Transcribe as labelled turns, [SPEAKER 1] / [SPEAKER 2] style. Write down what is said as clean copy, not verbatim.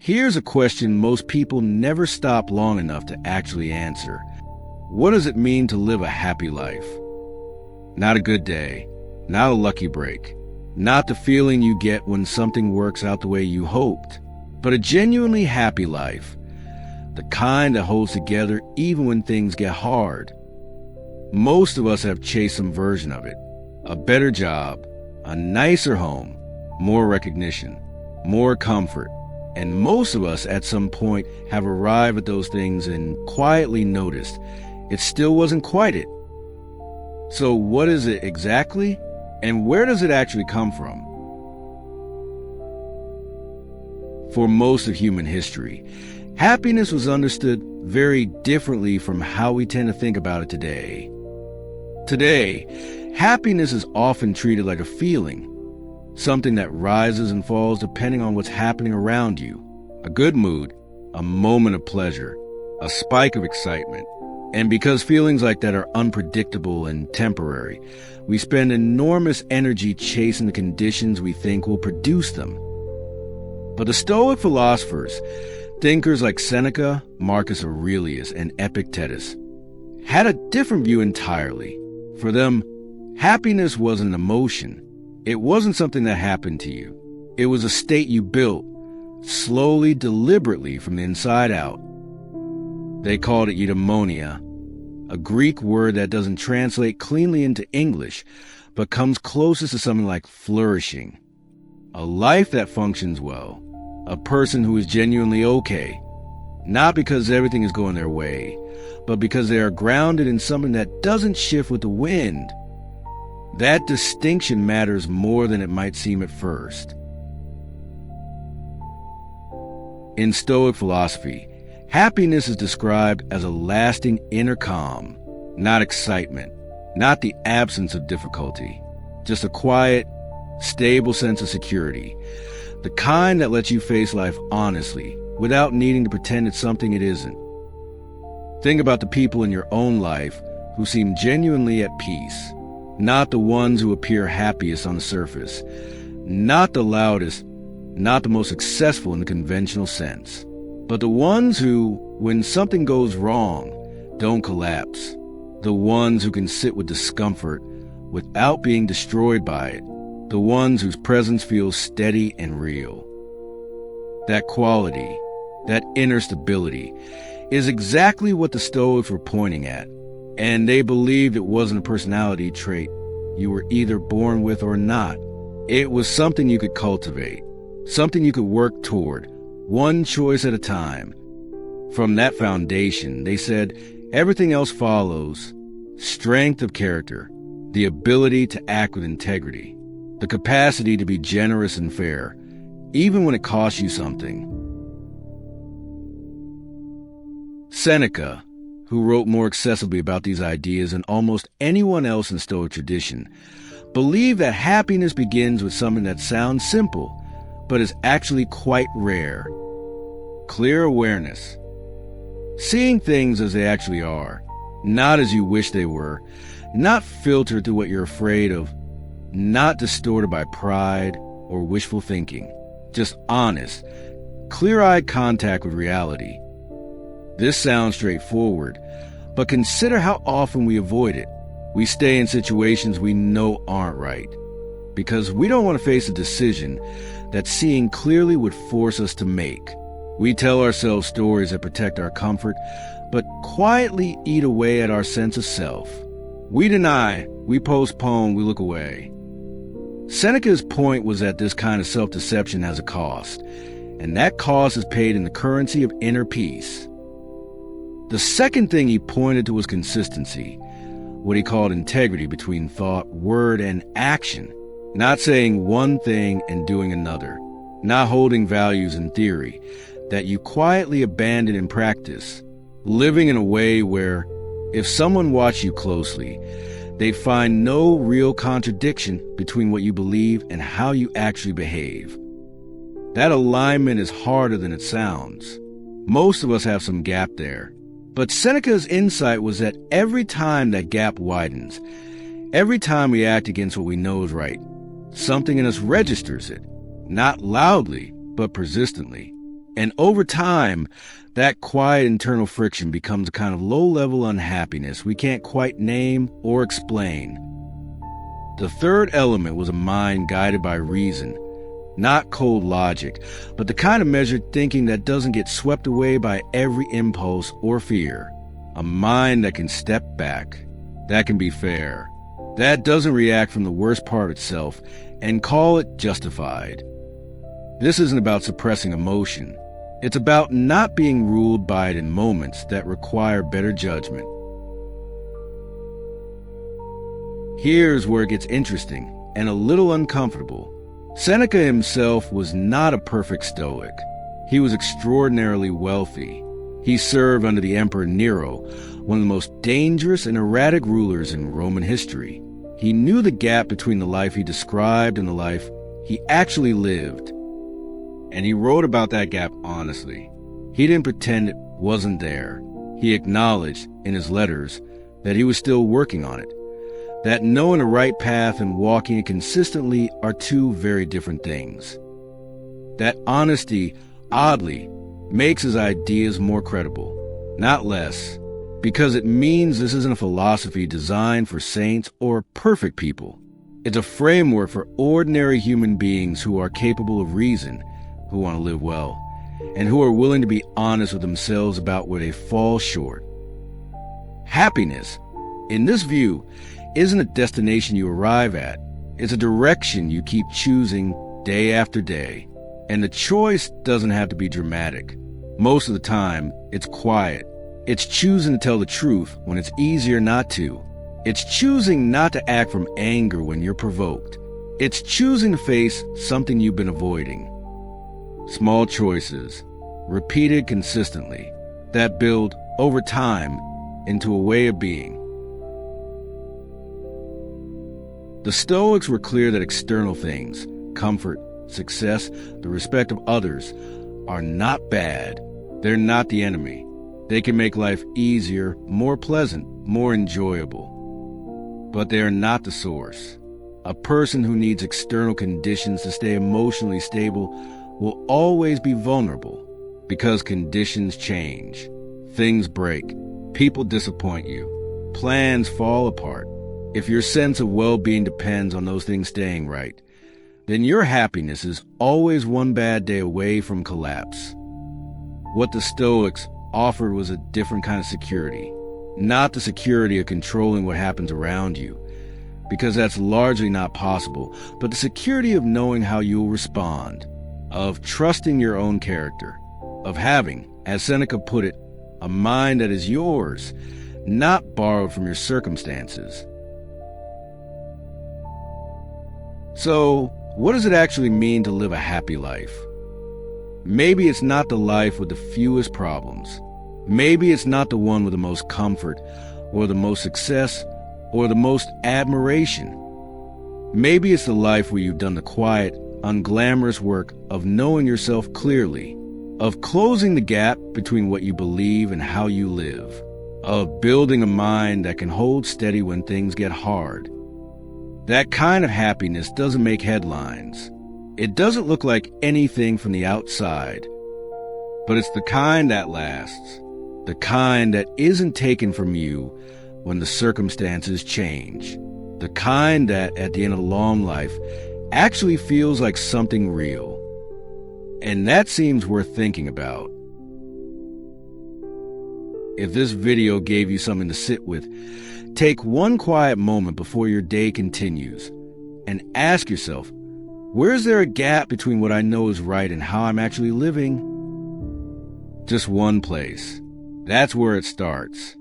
[SPEAKER 1] Here's a question most people never stop long enough to actually answer. What does it mean to live a happy life? Not a good day, not a lucky break, not the feeling you get when something works out the way you hoped, but a genuinely happy life, the kind that holds together even when things get hard. Most of us have chased some version of it. A better job, a nicer home, more recognition, more comfort. And most of us at some point have arrived at those things and quietly noticed it still wasn't quite it. So what is it exactly? And where does it actually come from? For most of human history, happiness was understood very differently from how we tend to think about it today. Today, happiness is often treated like a feeling, something that rises and falls depending on what's happening around you. A good mood, a moment of pleasure, a spike of excitement. And because feelings like that are unpredictable and temporary, we spend enormous energy chasing the conditions we think will produce them. But the Stoic philosophers, thinkers like Seneca, Marcus Aurelius, and Epictetus, had a different view entirely. For them, happiness was an emotion. It wasn't something that happened to you. It was a state you built, slowly, deliberately, from the inside out. They called it Eudaimonia, a Greek word that doesn't translate cleanly into English, but comes closest to something like flourishing. A life that functions well, a person who is genuinely okay, not because everything is going their way, but because they are grounded in something that doesn't shift with the wind. That distinction matters more than it might seem at first. In Stoic philosophy, happiness is described as a lasting inner calm, not excitement, not the absence of difficulty, just a quiet, stable sense of security, the kind that lets you face life honestly, without needing to pretend it's something it isn't. Think about the people in your own life who seem genuinely at peace. Not the ones who appear happiest on the surface, not the loudest, not the most successful in the conventional sense, but the ones who, when something goes wrong, don't collapse, the ones who can sit with discomfort without being destroyed by it, the ones whose presence feels steady and real. That quality, that inner stability, is exactly what the Stoics were pointing at. And they believed it wasn't a personality trait you were either born with or not. It was something you could cultivate, something you could work toward, one choice at a time. From that foundation, they said, everything else follows. Strength of character, the ability to act with integrity, the capacity to be generous and fair, even when it costs you something. Seneca, who wrote more accessibly about these ideas than almost anyone else in Stoic tradition, believed that happiness begins with something that sounds simple, but is actually quite rare. Clear awareness. Seeing things as they actually are, not as you wish they were, not filtered through what you're afraid of, not distorted by pride or wishful thinking, just honest, clear-eyed contact with reality. This sounds straightforward, but consider how often we avoid it. We stay in situations we know aren't right, because we don't want to face a decision that seeing clearly would force us to make. We tell ourselves stories that protect our comfort, but quietly eat away at our sense of self. We deny, we postpone, we look away. Seneca's point was that this kind of self-deception has a cost, and that cost is paid in the currency of inner peace. The second thing he pointed to was consistency, what he called integrity between thought, word, and action. Not saying one thing and doing another, not holding values in theory that you quietly abandon in practice, living in a way where, if someone watched you closely, they'd find no real contradiction between what you believe and how you actually behave. That alignment is harder than it sounds. Most of us have some gap there. But Seneca's insight was that every time that gap widens, every time we act against what we know is right, something in us registers it, not loudly, but persistently. And over time, that quiet internal friction becomes a kind of low-level unhappiness we can't quite name or explain. The third element was a mind guided by reason, not cold logic, but the kind of measured thinking that doesn't get swept away by every impulse or fear. A mind that can step back, that can be fair, that doesn't react from the worst part of itself and call it justified. This isn't about suppressing emotion. It's about not being ruled by it in moments that require better judgment. Here's where it gets interesting and a little uncomfortable. Seneca himself was not a perfect Stoic. He was extraordinarily wealthy. He served under the Emperor Nero, one of the most dangerous and erratic rulers in Roman history. He knew the gap between the life he described and the life he actually lived. And he wrote about that gap honestly. He didn't pretend it wasn't there. He acknowledged in his letters that he was still working on it, that knowing the right path and walking it consistently are two very different things. That honesty, oddly, makes his ideas more credible, not less, because it means this isn't a philosophy designed for saints or perfect people. It's a framework for ordinary human beings who are capable of reason, who want to live well, and who are willing to be honest with themselves about where they fall short. Happiness, in this view, isn't a destination you arrive at. It's a direction you keep choosing day after day. And the choice doesn't have to be dramatic. Most of the time, it's quiet. It's choosing to tell the truth when it's easier not to. It's choosing not to act from anger when you're provoked. It's choosing to face something you've been avoiding. Small choices, repeated consistently, that build over time into a way of being. The Stoics were clear that external things, comfort, success, the respect of others, are not bad. They're not the enemy. They can make life easier, more pleasant, more enjoyable. But they are not the source. A person who needs external conditions to stay emotionally stable will always be vulnerable because conditions change. Things break. People disappoint you. Plans fall apart. If your sense of well-being depends on those things staying right, then your happiness is always one bad day away from collapse. What the Stoics offered was a different kind of security, not the security of controlling what happens around you, because that's largely not possible, but the security of knowing how you'll respond, of trusting your own character, of having, as Seneca put it, a mind that is yours, not borrowed from your circumstances. So, what does it actually mean to live a happy life? Maybe it's not the life with the fewest problems. Maybe it's not the one with the most comfort, or the most success, or the most admiration. Maybe it's the life where you've done the quiet, unglamorous work of knowing yourself clearly, of closing the gap between what you believe and how you live, of building a mind that can hold steady when things get hard. That kind of happiness doesn't make headlines. It doesn't look like anything from the outside. But it's the kind that lasts. The kind that isn't taken from you when the circumstances change. The kind that, at the end of a long life, actually feels like something real. And that seems worth thinking about. If this video gave you something to sit with, take one quiet moment before your day continues and ask yourself, where is there a gap between what I know is right and how I'm actually living? Just one place. That's where it starts.